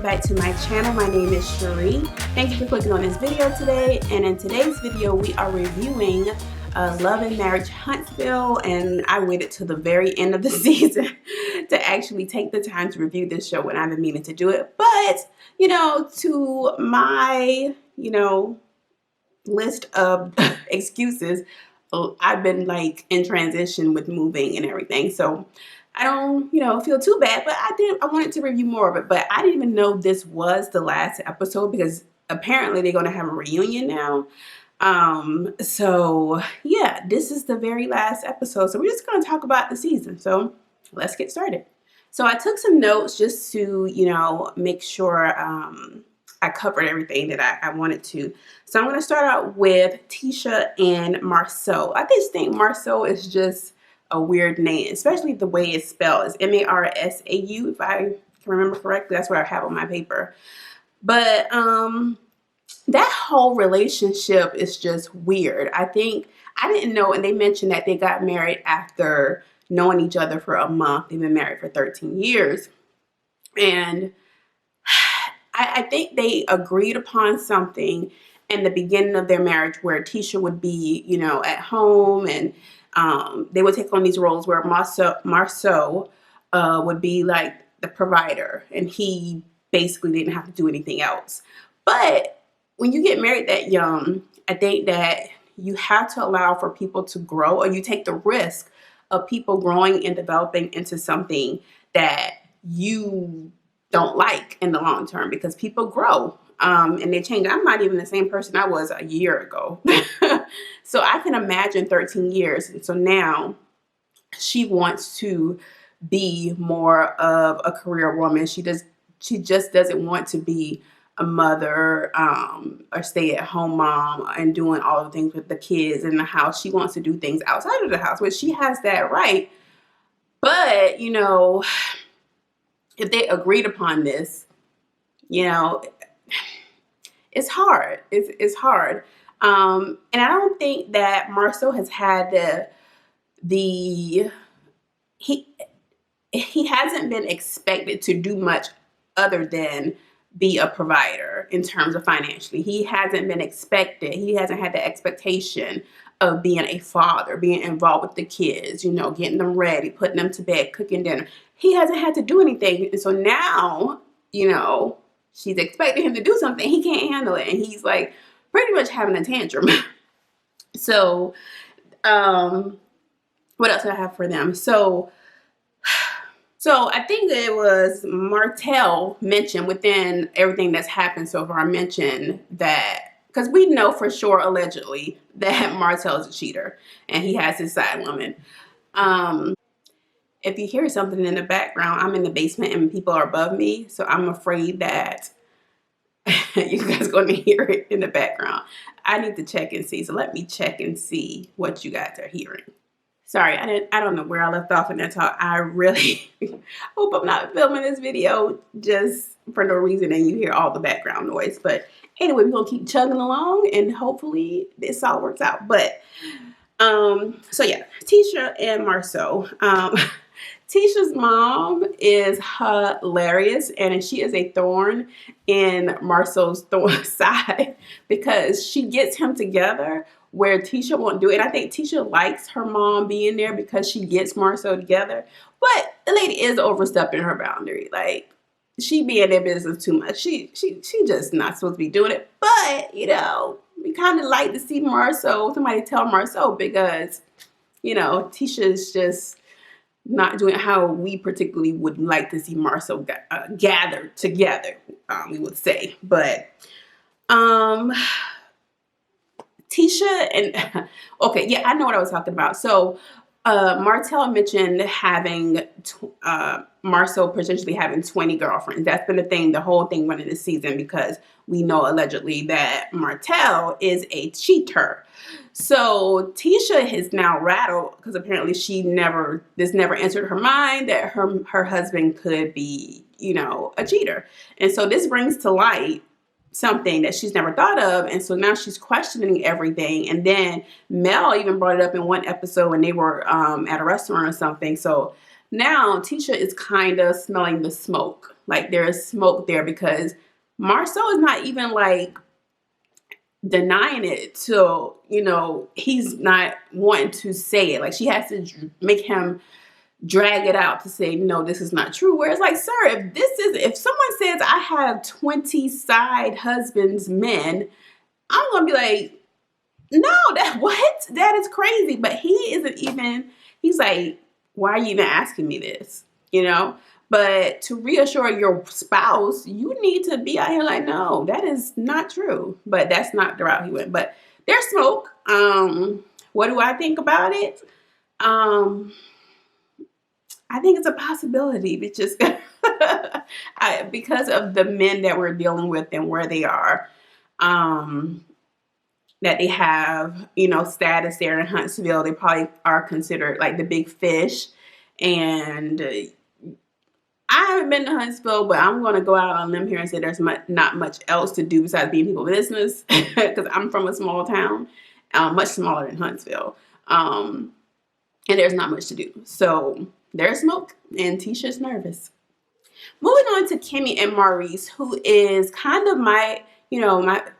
welcome back to my channel. My name is Cherie. Thank you for clicking on this video today. And in today's video, we are reviewing Love and Marriage Huntsville, and I waited till the very end of the season to actually take the time to review this show when I've been meaning to do it. But, to my, list of excuses, I've been like in transition with moving and everything. So I don't, feel too bad, but I wanted to review more of it, but I didn't even know this was the last episode because apparently they're going to have a reunion now. So yeah, this is the very last episode. So we're just going to talk about the season. So let's get started. So I took some notes just to, make sure, I covered everything that I wanted to. So I'm going to start out with Tasha and Marceau. I just think Marceau is just a weird name, especially the way it's spelled. It's Marsau, if I can remember correctly. That's what I have on my paper. But that whole relationship is just weird. I think I didn't know, and they mentioned that they got married after knowing each other for a month. They've been married for 13 years. And I think they agreed upon something in the beginning of their marriage where Tasha would be, at home, and they would take on these roles where Marceau would be like the provider, and he basically didn't have to do anything else. But when you get married that young, I think that you have to allow for people to grow, or you take the risk of people growing and developing into something that you don't like in the long term, because people grow and they change. I'm not even the same person I was a year ago. So I can imagine 13 years. And so now she wants to be more of a career woman. She just doesn't want to be a mother or stay at home mom and doing all the things with the kids in the house. She wants to do things outside of the house, which she has that right. But, if they agreed upon this, it's hard. It's hard. And I don't think that Marceau has had he hasn't been expected to do much other than be a provider in terms of financially. He hasn't been expected. He hasn't had the expectation of being a father, being involved with the kids, getting them ready, putting them to bed, cooking dinner. He hasn't had to do anything. And so now, she's expecting him to do something. He can't handle it. And he's like pretty much having a tantrum. So, what else do I have for them? So I think it was Martell mentioned within everything that's happened so far, mentioned that, because we know for sure, allegedly, that Martell is a cheater and he has his side woman. If you hear something in the background, I'm in the basement and people are above me. So I'm afraid that you guys are going to hear it in the background. I need to check and see. So let me check and see what you guys are hearing. Sorry, I don't know where I left off in that talk. I really hope I'm not filming this video just for no reason and you hear all the background noise. But anyway, we're going to keep chugging along and hopefully this all works out. But, so yeah, Tasha and Marceau. Tasha's mom is hilarious, and she is a thorn in Marceau's side because she gets him together where Tasha won't do it. I think Tasha likes her mom being there because she gets Marceau together, but the lady is overstepping her boundary. Like, she be in their business too much. She just not supposed to be doing it. But, we kind of like to see somebody tell Marceau, because, Tasha's just not doing how we particularly would like to see Marceau gathered together, we would say. But Tasha and okay, yeah, I know what I was talking about. So Martell mentioned having Marceau potentially having 20 girlfriends. That's been the thing, the whole thing running this season, because we know allegedly that Martell is a cheater. So Tasha is now rattled because apparently this never entered her mind that her husband could be, a cheater. And so this brings to light something that she's never thought of, and so now she's questioning everything. And then Mel even brought it up in one episode when they were at a restaurant or something. So Now Tisha is kind of smelling the smoke. Like there is smoke there because Marceau is not even like denying it till, he's not wanting to say it. Like she has to make him drag it out to say, no, this is not true. Whereas like, sir, if someone says I have 20 side husbands, men, I'm going to be like, no, that is crazy. But he's like, why are you even asking me this? But to reassure your spouse, you need to be out here like, no, that is not true. But that's not the route he went. But there's smoke. What do I think about it? I think it's a possibility. It's just because of the men that we're dealing with and where they are, that they have, status there in Huntsville. They probably are considered like the big fish. And I haven't been to Huntsville, but I'm going to go out on a limb here and say there's not much else to do besides being people's business because I'm from a small town, much smaller than Huntsville. And there's not much to do. So there's smoke and Tisha's nervous. Moving on to Kimi and Maurice, who is kind of my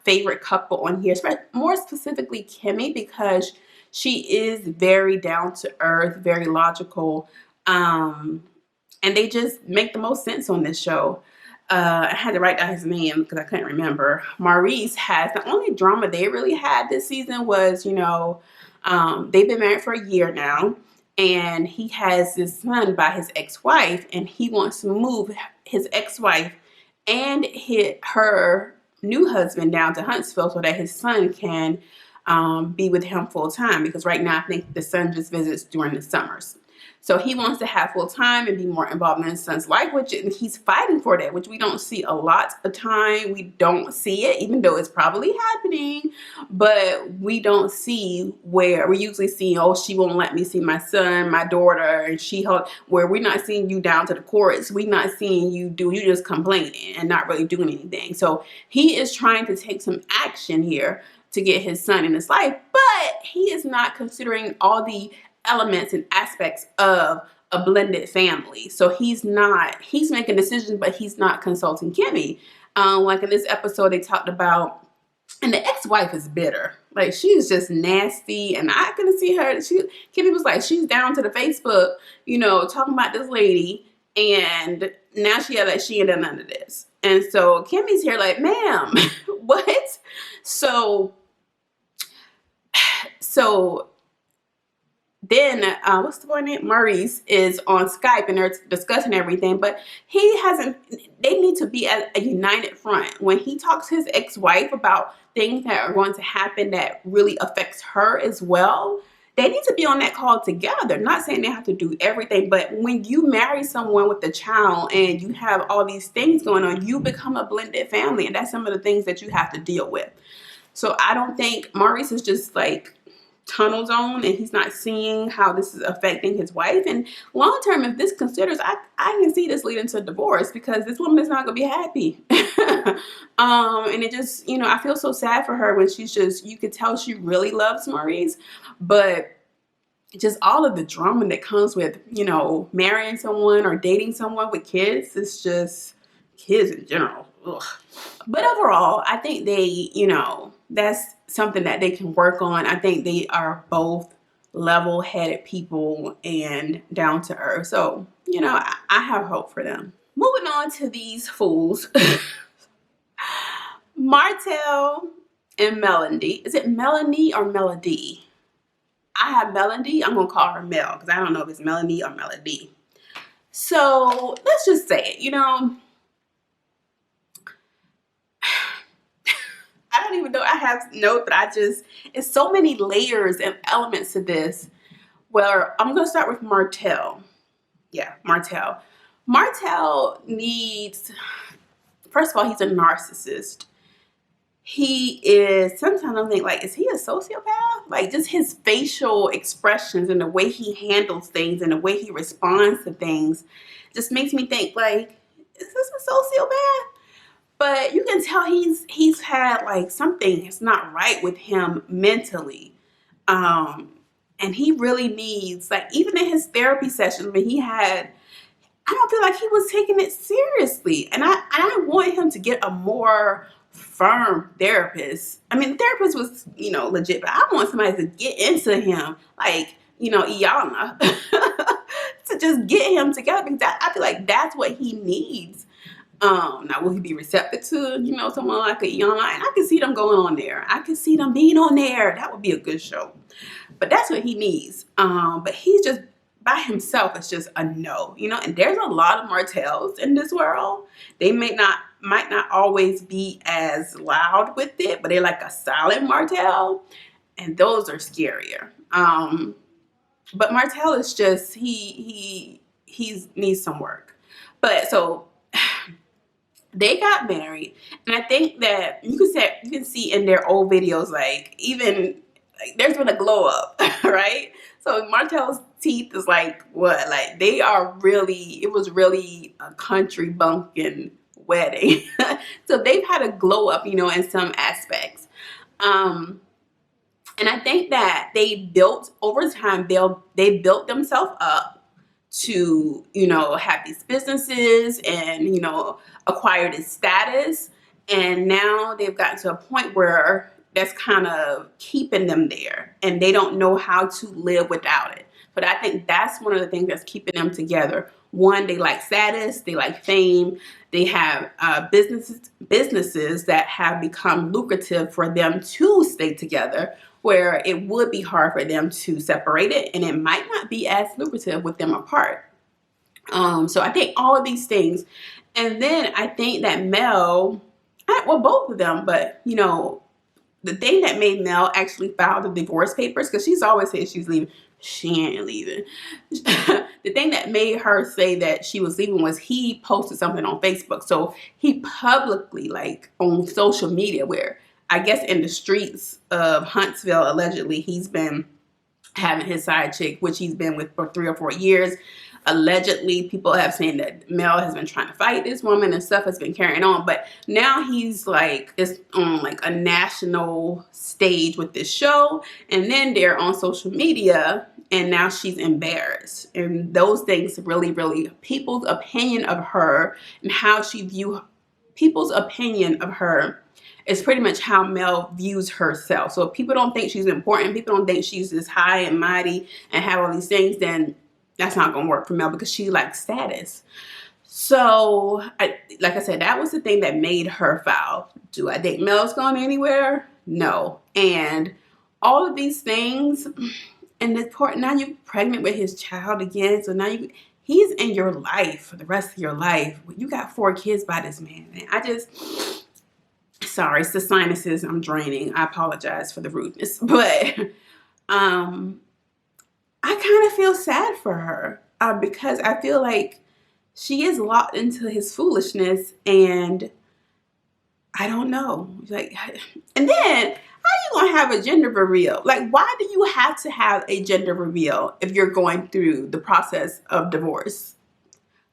favorite couple on here, more specifically Kimi, because she is very down to earth, very logical, and they just make the most sense on this show. I had to write down his name because I couldn't remember. Maurice has the only drama they really had this season was, they've been married for a year now, and he has this son by his ex-wife, and he wants to move his ex-wife and her new husband down to Huntsville so that his son can be with him full time, because right now I think the son just visits during the summers. So he wants to have full time and be more involved in his son's life, which he's fighting for that, which we don't see a lot of time. We don't see it, even though it's probably happening, but we don't see where we usually see, oh, she won't let me see my son, my daughter, and where we're not seeing you down to the courts. We're not seeing you just complaining and not really doing anything. So he is trying to take some action here to get his son in his life, but he is not considering all the elements and aspects of a blended family. So he's making decisions, but he's not consulting Kimi. Like in this episode, they talked about, and the ex-wife is bitter. Like she's just nasty, and I can see her. Kimi was like, she's down to the Facebook, talking about this lady, and now she ain't done none of this. And so Kimi's here like, ma'am, what? So then, what's the boy name? Maurice is on Skype and they're discussing everything, but they need to be at a united front. When he talks to his ex-wife about things that are going to happen that really affects her as well, they need to be on that call together. Not saying they have to do everything, but when you marry someone with a child and you have all these things going on, you become a blended family, and that's some of the things that you have to deal with. So I don't think Maurice is just like tunnel zone and he's not seeing how this is affecting his wife. And long term, if this considers, I can see this leading to divorce, because this woman is not going to be happy. And it just, I feel so sad for her when you could tell she really loves Maurice, but just all of the drama that comes with, marrying someone or dating someone with kids, it's just kids in general. Ugh. But overall, I think they, that's something that they can work on. I think they are both level-headed people and down to earth. So, I have hope for them. Moving on to these fools. Martel and Melody. Is it Melanie or Melody? I have Melody. I'm going to call her Mel because I don't know if it's Melanie or Melody. So let's just say it, I don't even know. I have notes, but it's so many layers and elements to this. Well, I'm going to start with Martel. Yeah, Martel. Martel needs, first of all, he's a narcissist. He is, sometimes I'm thinking, like, is he a sociopath? Like, just his facial expressions and the way he handles things and the way he responds to things just makes me think, like, is this a sociopath? But you can tell he's had like something is not right with him mentally. And he really needs, like, even in his therapy sessions, when he had, I don't feel like he was taking it seriously. And I want him to get a more firm therapist. I mean, the therapist was, legit, but I want somebody to get into him, like, Iyanla, to just get him together, because I feel like that's what he needs. Now, will he be receptive to, someone like a Iyanla? And I can see them going on there. I can see them being on there. That would be a good show. But that's what he needs. But he's just, by himself, it's just a no, and there's a lot of Martells in this world. They might not always be as loud with it, but they're like a solid Martell, and those are scarier. But Martel is just, he needs some work. But so they got married, and I think that you can see in their old videos, like, even like, there's been a glow up, right? So Martell's teeth is like what? Like, they are really, it was really a country bumpkin wedding. So they've had a glow up, in some aspects. And I think that they built, over time, they built themselves up to, have these businesses and, acquire this status. And now they've gotten to a point where that's kind of keeping them there, and they don't know how to live without it. But I think that's one of the things that's keeping them together. One, they like status, they like fame, they have businesses that have become lucrative for them to stay together, where it would be hard for them to separate it, and it might not be as lucrative with them apart. So I think all of these things. And then I think that Mel, well, both of them, but, the thing that made Mel actually file the divorce papers, because she's always said she's leaving. She ain't leaving. The thing that made her say that she was leaving was he posted something on Facebook. So he publicly, like, on social media, where I guess in the streets of Huntsville, allegedly, he's been having his side chick, which he's been with for 3 or 4 years. Allegedly, people have said that Mel has been trying to fight this woman and stuff has been carrying on. But now he's like, it's on like a national stage with this show. And then they're on social media, and now she's embarrassed. And those things really, really, people's opinion of her and how she people's opinion of her is pretty much how Mel views herself. So if people don't think she's important, people don't think she's this high and mighty and have all these things, then that's not going to work for Mel, because she likes status. So, like I said, that was the thing that made her foul. Do I think Mel's going anywhere? No. And all of these things, and this part, now you're pregnant with his child again. So now he's in your life for the rest of your life. You got 4 kids by this man. And sorry, it's the sinuses. I'm draining. I apologize for the rudeness. But, I kind of feel sad for her because I feel like she is locked into his foolishness, and I don't know. Like, and then how you gonna have a gender reveal? Like, why do you have to have a gender reveal if you're going through the process of divorce?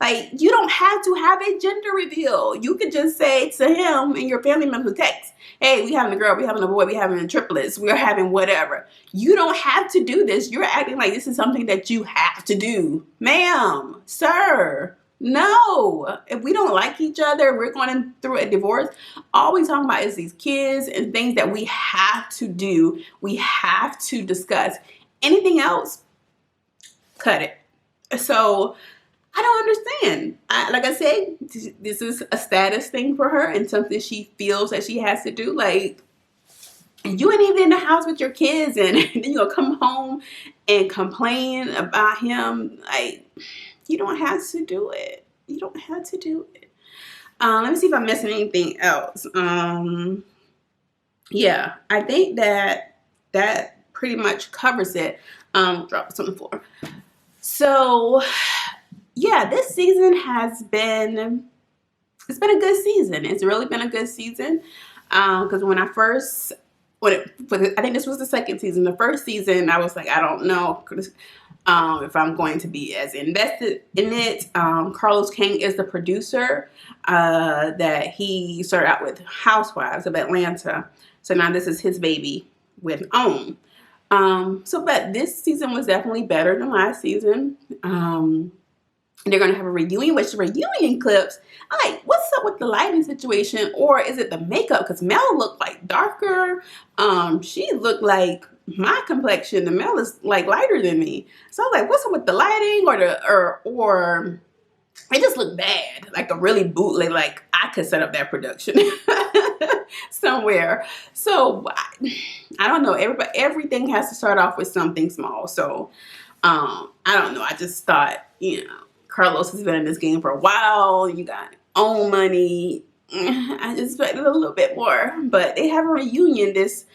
Like, you don't have to have a gender reveal. You could just say to him and your family members text, hey, we having a girl, we having a boy, we having triplets, we're having whatever. You don't have to do this. You're acting like this is something that you have to do. Ma'am, sir, no. If we don't like each other, we're going through a divorce, all we talking about is these kids and things that we have to do. We have to discuss. Anything else, cut it. So I don't understand. Like I said, this is a status thing for her and something she feels that she has to do. Like, you ain't even in the house with your kids, and then you're going to come home and complain about him. Like, you don't have to do it. You don't have to do it. Let me see if I'm missing anything else. Yeah, I think that pretty much covers it. Drop this on the floor. So, yeah, this season it's been a good season. It's really been a good season. Because I think this was the second season. The first season, I was like, I don't know if I'm going to be as invested in it. Carlos King is the producer that he started out with Housewives of Atlanta. So now this is his baby with OWN. But this season was definitely better than last season. They're going to have a reunion, which the reunion clips, I'm like, what's up with the lighting situation? Or is it the makeup? Because Mel looked like darker. She looked like my complexion. The Mel is like lighter than me. So I was like, what's up with the lighting? Or it just looked bad. Like a really bootleg, like I could set up that production somewhere. So I don't know. Everything has to start off with something small. So I don't know. I just thought, Carlos has been in this game for a while. You got own money. I just expected a little bit more, but they have a reunion this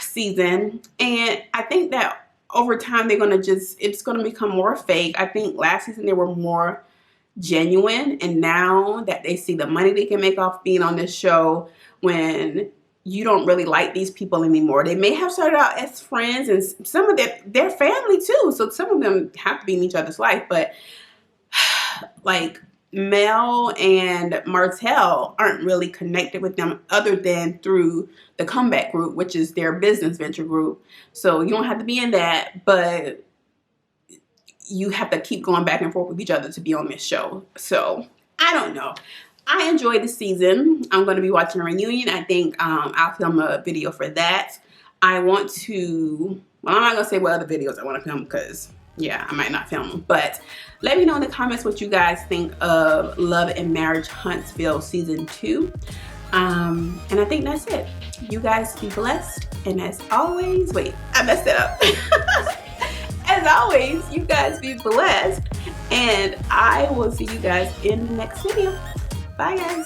season, and I think that over time it's gonna become more fake. I think last season they were more genuine, and now that they see the money they can make off being on this show, when you don't really like these people anymore. They may have started out as friends, and some of their family too. So some of them have to be in each other's life. But like Mel and Martell aren't really connected with them other than through the Comeback group, which is their business venture group. So you don't have to be in that, but you have to keep going back and forth with each other to be on this show. So I don't know. I enjoyed the season. I'm going to be watching a reunion. I think I'll film a video for that. I want to, well, I'm not going to say what other videos I want to film because, yeah, I might not film them. But let me know in the comments what you guys think of Love and Marriage Huntsville Season 2. And I think that's it. You guys be blessed. And as always, wait, I messed it up. As always, you guys be blessed. And I will see you guys in the next video. Bye, guys.